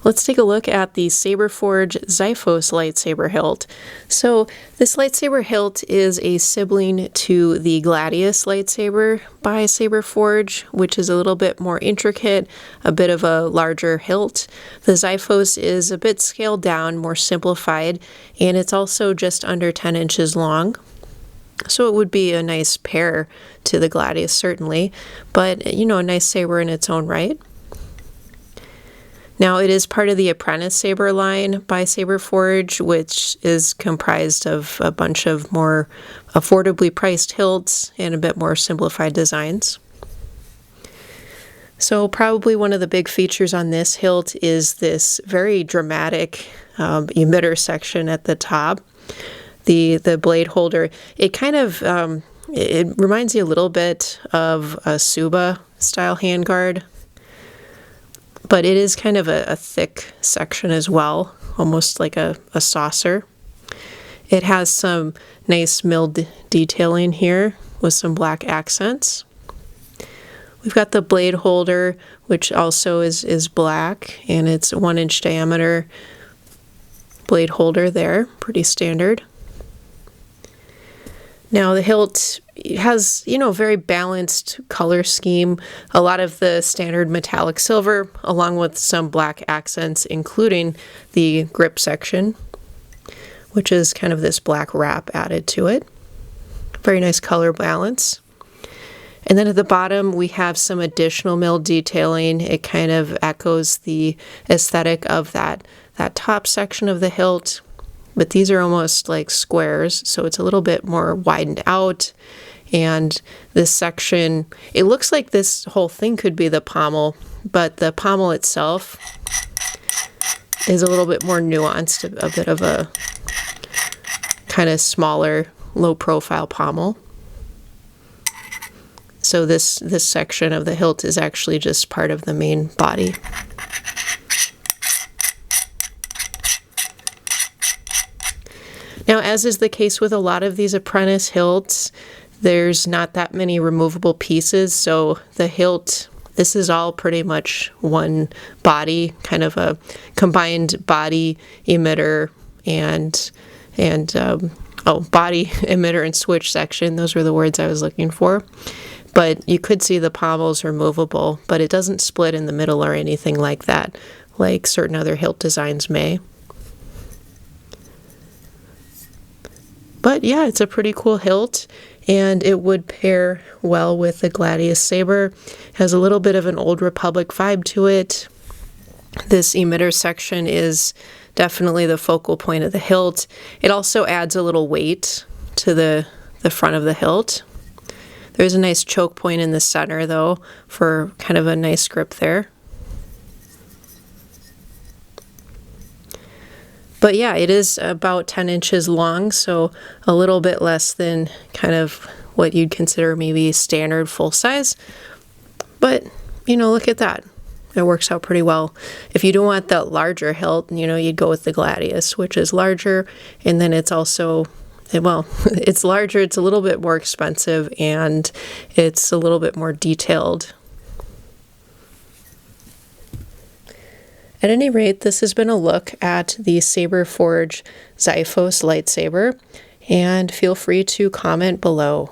Let's take a look at the Saberforge Xiphos lightsaber hilt. So this lightsaber hilt is a sibling to the Gladius lightsaber by Saberforge, which is a little bit more intricate, a bit of a larger hilt. The Xiphos is a bit scaled down, more simplified, and it's also just under 10 inches long. So it would be a nice pair to the Gladius, certainly, but you know, a nice saber in its own right. Now, it is part of the Apprentice Saber line by Saberforge, which is comprised of a bunch of more affordably priced hilts and a bit more simplified designs. So probably one of the big features on this hilt is this very dramatic emitter section at the top. The blade holder, it kind of, it reminds you a little bit of a Suba style handguard. But it is kind of a thick section as well, almost like a saucer. It has some nice milled detailing here with some black accents. We've got the blade holder, which also is black, and it's 1 inch diameter blade holder there, pretty standard. Now the hilt has, you know, very balanced color scheme, a lot of the standard metallic silver, along with some black accents, including the grip section, which is kind of this black wrap added to it. Very nice color balance. And then at the bottom, we have some additional milled detailing. It kind of echoes the aesthetic of that top section of the hilt. But these are almost like squares, so it's a little bit more widened out. And this section, it looks like this whole thing could be the pommel, but the pommel itself is a little bit more nuanced, a bit of a kind of smaller, low-profile pommel. So this section of the hilt is actually just part of the main body. Now, as is the case with a lot of these apprentice hilts, there's not that many removable pieces, so the hilt, this is all pretty much one body, kind of a combined body emitter and body emitter and switch section. Those were the words I was looking for. But you could see the pommels removable, but it doesn't split in the middle or anything like that, like certain other hilt designs may. But yeah, it's a pretty cool hilt, and it would pair well with the Gladius saber. It has a little bit of an Old Republic vibe to it. This emitter section is definitely the focal point of the hilt. It also adds a little weight to the front of the hilt. There's a nice choke point in the center, though, for kind of a nice grip there. But yeah, it is about 10 inches long, so a little bit less than kind of what you'd consider maybe standard full size. But, you know, look at that. It works out pretty well. If you don't want the larger hilt, you know, you'd go with the Gladius, which is larger, and then it's also, well, it's larger, it's a little bit more expensive, and it's a little bit more detailed. At any rate, this has been a look at the Saberforge Xiphos lightsaber, and feel free to comment below.